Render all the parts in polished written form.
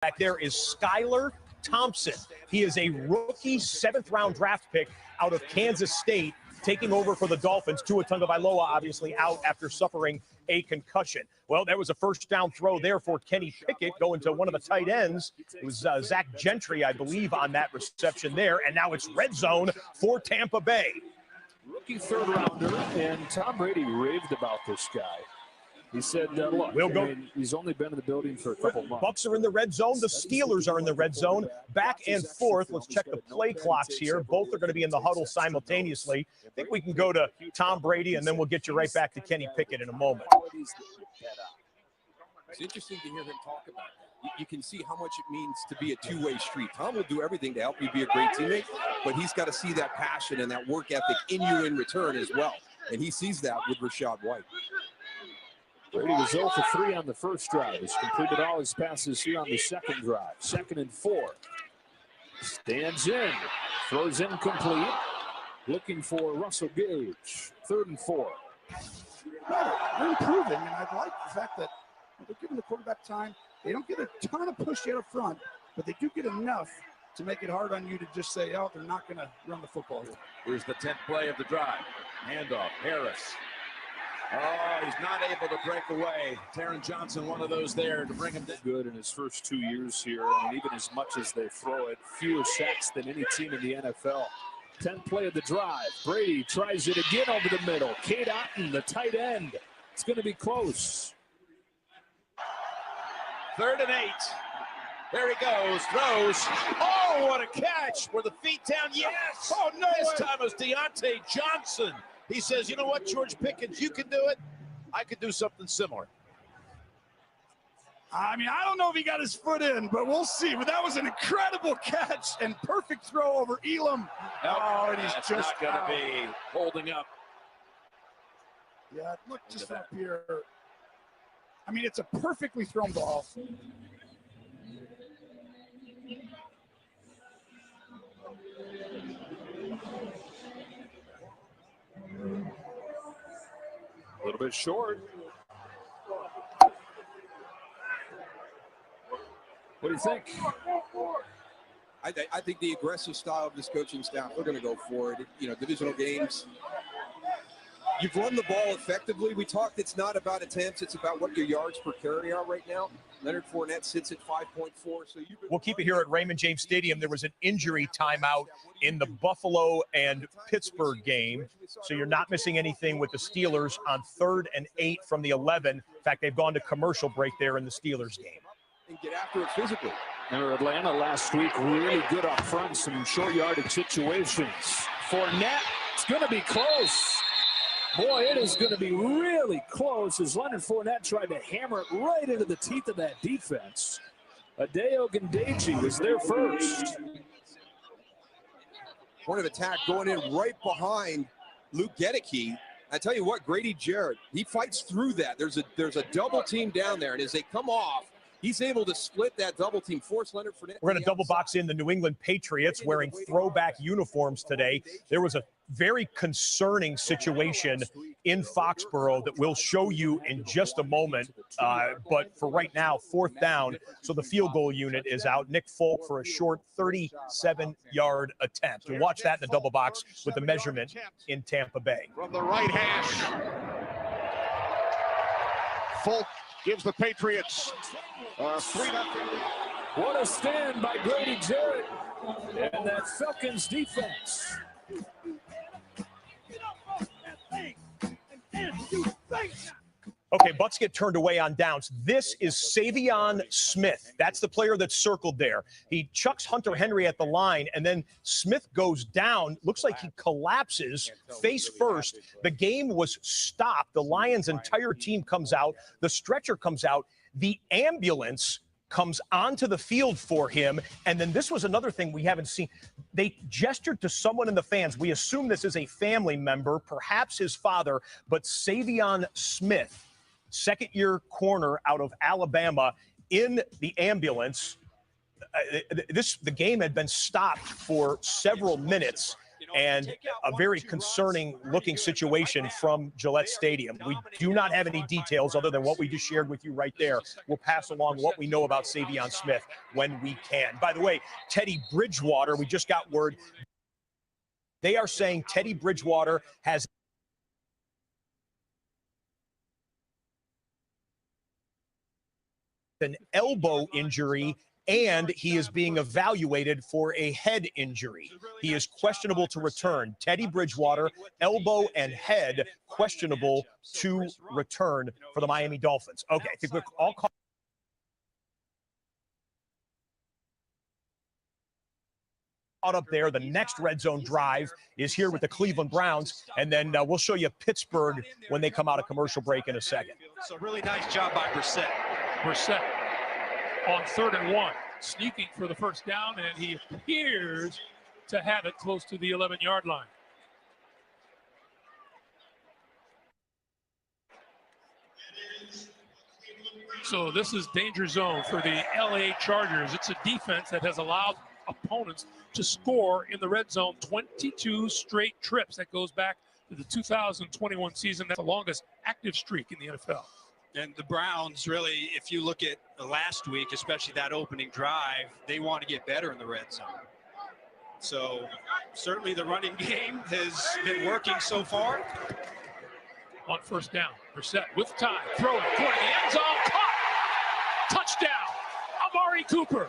Back there is Skylar Thompson. He is a rookie 7th-round draft pick out of Kansas State, taking over for the Dolphins. Tua Tagovailoa obviously out after suffering a concussion. Well, there was a first-down throw there for Kenny Pickett going to one of the tight ends. It was Zach Gentry, I believe, on that reception there. And now it's red zone for Tampa Bay. Rookie 3rd-rounder, and Tom Brady raved about this guy. He said, look, he's only been in the building for a couple months. Bucks are in the red zone. The Steelers are in the red zone. Back and forth. Let's check the play clocks here. Both are going to be in the huddle simultaneously. I think we can go to Tom Brady, and then we'll get you right back to Kenny Pickett in a moment. It's interesting to hear him talk about that. You can see how much it means to be a two-way street. Tom will do everything to help you be a great teammate, but he's got to see that passion and that work ethic in you in return as well. And he sees that with Rachaad White. Brady was 0 for 3 on the first drive. He's completed all his passes here on the second drive. 2nd and 4. Stands in. Throws incomplete. Looking for Russell Gage. 3rd and 4. They're improving, and I like the fact that they're giving the quarterback time. They don't get a ton of push yet up front, but they do get enough to make it hard on you to just say, oh, they're not going to run the football here. Here's the 10th play of the drive. Handoff, Harris. Oh, he's not able to break away. Taron Johnson, one of those there to bring him down. Good in his first 2 years here, and even as much as they throw it, fewer sacks than any team in the NFL. 10th play of the drive. Brady tries it again over the middle. Cade Otton, the tight end. It's going to be close. 3rd and 8. There he goes, throws. Oh, what a catch. Were the feet down? Yes. Oh, no. This time it was Deontay Johnson. He says, you know what, George Pickens, you can do it. I could do something similar. I mean, I don't know if he got his foot in, but we'll see. But that was an incredible catch and perfect throw over Elam. Nope, oh, and he's that's just not going to be holding up. Yeah, look just up here. I mean, it's a perfectly thrown ball. A little bit short. What do you think? I think the aggressive style of this coaching staff, they're going to go for it. You know, divisional games. You've run the ball effectively. We talked it's not about attempts. It's about what your yards per carry are right now. Leonard Fournette sits at 5.4. So we'll keep it here at Raymond James Stadium. There was an injury timeout in the Buffalo and Pittsburgh game. So you're not missing anything with the Steelers on 3rd and 8 from the 11. In fact, they've gone to commercial break there in the Steelers game. And get after it physically. Remember Atlanta last week, really good up front, some short yardage situations. Fournette, it's going to be close. Boy, it is going to be really close as Leonard Fournette tried to hammer it right into the teeth of that defense. Adeo Gandeji was there first. Point of attack going in right behind Luke Gedeke. I tell you what, Grady Jarrett, he fights through that. There's a double team down there, and as they come off, he's able to split that double team, force Leonard Fournette. We're going to double box in the New England Patriots wearing throwback uniforms today. There was a very concerning situation in Foxborough that we'll show you in just a moment. But for right now, 4th down. So the field goal unit is out. Nick Folk for a short 37-yard attempt. We'll watch that in the double box with the measurement in Tampa Bay. From the right hash. Folk gives the Patriots 3-0. What a stand by Grady Jarrett and that Falcons defense. Okay, Bucks get turned away on downs. This is Savion Smith. That's the player that's circled there. He chucks Hunter Henry at the line, and then Smith goes down. Looks like he collapses face first. The game was stopped. The Lions' entire team comes out. The stretcher comes out. The ambulance comes onto the field for him. And then this was another thing we haven't seen. They gestured to someone in the fans. We assume this is a family member, perhaps his father, but Savion Smith, second-year corner out of Alabama, in the ambulance. The game had been stopped for several minutes. and a very concerning looking situation from Gillette Stadium. We do not have any details other than what we just shared with you right there. We'll pass along what we know about Savion Smith when we can. By the way, Teddy Bridgewater, we just got word. They are saying Teddy Bridgewater has an elbow injury, and he is being evaluated for a head injury. He is questionable to return. Teddy Bridgewater, elbow and head, questionable to return for the Miami Dolphins. Okay, I think we're all caught up there. The next Red Zone drive is here with the Cleveland Browns, and then we'll show you Pittsburgh when they come out of commercial break in a second. So really nice job by Brissett. Brissett on 3rd and 1, sneaking for the first down, and he appears to have it close to the 11-yard line. So this is danger zone for the LA Chargers. It's a defense that has allowed opponents to score in the red zone 22 straight trips. That goes back to the 2021 season. That's the longest active streak in the NFL. And the Browns, really, if you look at last week, especially that opening drive, they want to get better in the red zone. So certainly the running game has been working so far. On first down, Brissett with time, throwing toward the end zone, caught, touchdown, Amari Cooper.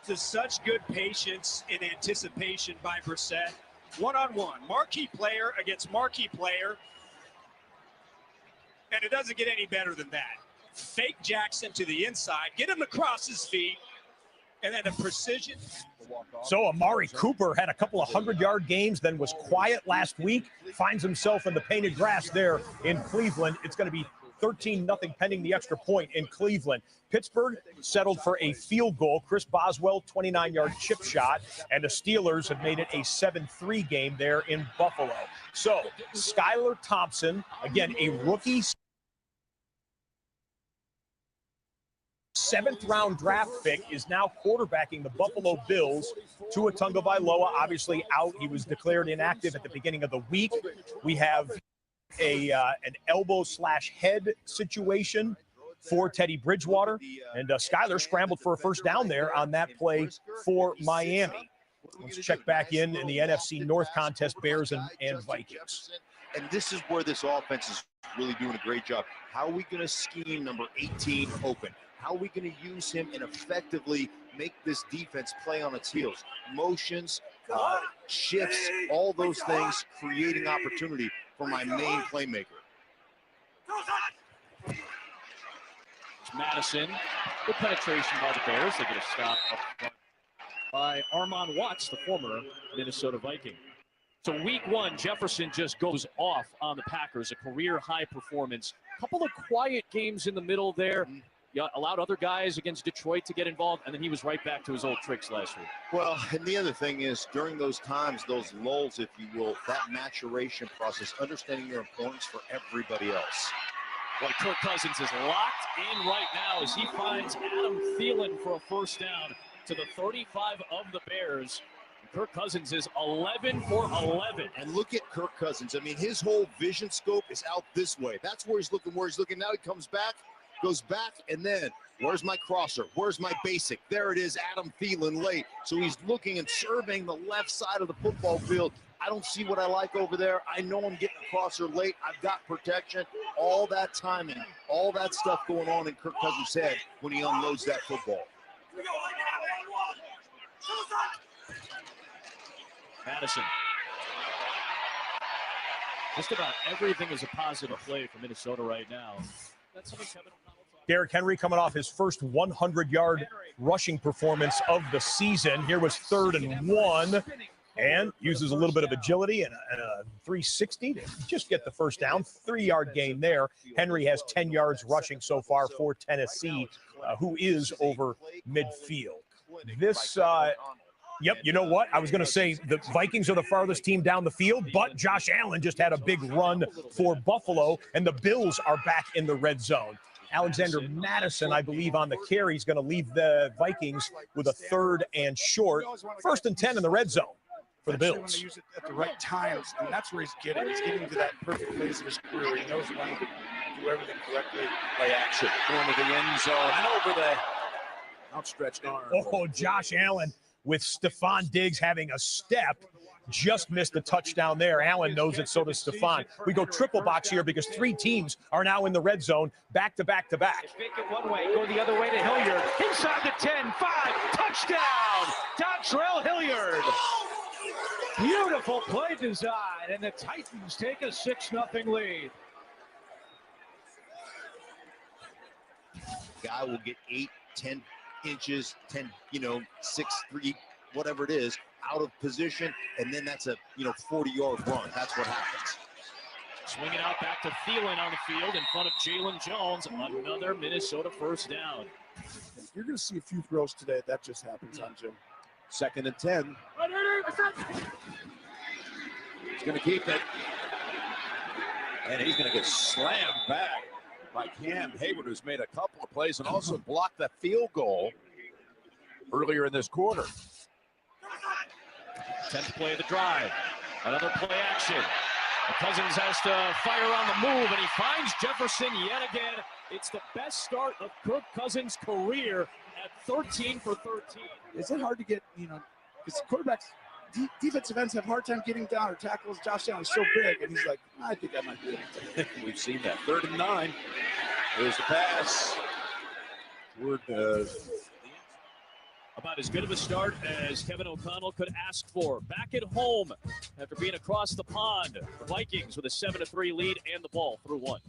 To such good patience and anticipation by Brissett. One-on-one, marquee player against marquee player. And it doesn't get any better than that. Fake Jackson to the inside, get him across his feet, and then a precision. So Amari Cooper had a couple of 100-yard games, then was quiet last week, finds himself in the painted grass there in Cleveland. It's going to be 13-0 pending the extra point in Cleveland. Pittsburgh settled for a field goal. Chris Boswell, 29-yard chip shot, and the Steelers have made it a 7-3 game there in Buffalo. So Skylar Thompson, again, a rookie, 7th-round draft pick, is now quarterbacking the Buffalo Bills. Tua Tagovailoa obviously out. He was declared inactive at the beginning of the week. We have an elbow/head situation for Teddy Bridgewater, and Skyler scrambled for a first down there on that play for Miami. Let's check back in the NFC North contest, Bears and Vikings. And this is where this offense is really doing a great job. How are we going to scheme number 18 open? How are we going to use him and effectively make this defense play on its heels? Motions, shifts, all those things creating opportunity for my main playmaker. Madison, good penetration by the Bears. They get a stop up front by Armon Watts, the former Minnesota Viking. So week 1, Jefferson just goes off on the Packers, a career-high performance. Couple of quiet games in the middle there. Yeah, allowed other guys against Detroit to get involved, and then he was right back to his old tricks last week. Well, and the other thing is, during those times, those lulls, if you will, that maturation process, understanding your importance for everybody else. Well, Kirk Cousins is locked in right now as he finds Adam Thielen for a first down to the 35 of the Bears. Kirk Cousins is 11 for 11. And look at Kirk Cousins. I mean, his whole vision scope is out this way. That's where he's looking, Now he comes back, goes back, and then where's my crosser? Where's my basic? There it is, Adam Thielen late. So he's looking and surveying the left side of the football field. I don't see what I like over there. I know I'm getting a crosser late. I've got protection. All that timing, all that stuff going on in Kirk Cousins' head when he unloads that football. Madison. Just about everything is a positive play for Minnesota right now. That's something Kevin O'Connell talked. Derrick Henry coming off his first 100-yard rushing performance of the season. Here was 3rd and 1. And uses a little bit of agility and a 360 to just get the first down. 3-yard gain there. Henry has 10 yards rushing so far for Tennessee, who is over midfield. This, Yep, you know what? I was going to say the Vikings are the farthest team down the field, but Josh Allen just had a big run for Buffalo, and the Bills are back in the red zone. Alexander Madison, I believe, on the carry is going to leave the Vikings with a 3rd and short. 1st and 10 in the red zone for the Bills. When they use it at the right times, and that's where he's getting. He's getting to that perfect phase of his career. He knows when to do everything correctly. Play action, going to the end zone and over the outstretched arm. Oh, Josh Allen with Stephon Diggs having a step. Just missed a touchdown there. Allen knows it, so does Stephon. We go triple box here because 3 teams are now in the red zone, back to back to back. Fake it one way, go the other way to Hilliard. Inside the 10, 5, touchdown! Dontrell Hilliard. Beautiful play design, and the Titans take a 6-0 lead. Guy will get 8, 10 inches, 10, 6, 3, whatever it is, out of position, and then that's a 40-yard run. That's what happens. Swinging out back to Thielen on the field in front of Jalen Jones. Another Minnesota first down. You're going to see a few throws today. That just happens on Jim. 2nd and 10. He's going to keep it. And he's going to get slammed back by Cam Hayward, who's made a couple of plays and also blocked that field goal earlier in this quarter. 10th play of the drive. Another play action. Cousins has to fire on the move, and he finds Jefferson yet again. It's the best start of Kirk Cousins' career at 13 for 13. Is it hard to get, because quarterbacks, defensive ends have a hard time getting down or tackles. Josh Allen's so big, and he's like, I think I might be able to. We've seen that. 3rd and 9. There's the pass. Toward about as good of a start as Kevin O'Connell could ask for. Back at home after being across the pond. The Vikings with a 7-3 lead and the ball through 1.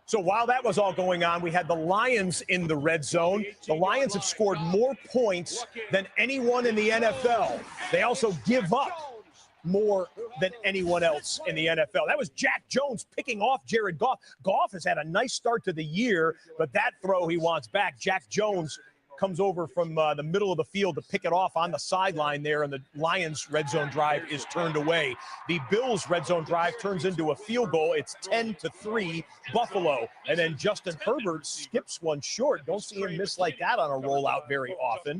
So while that was all going on, we had the Lions in the red zone. The Lions have scored more points than anyone in the NFL. They also give up more than anyone else in the NFL. That was Jack Jones picking off Jared Goff. Goff has had a nice start to the year, but that throw he wants back. Jack Jones comes over from the middle of the field to pick it off on the sideline there, and the Lions' red zone drive is turned away. The Bills' red zone drive turns into a field goal. It's 10-3 Buffalo, and then Justin Herbert skips one short. Don't see him miss like that on a rollout very often.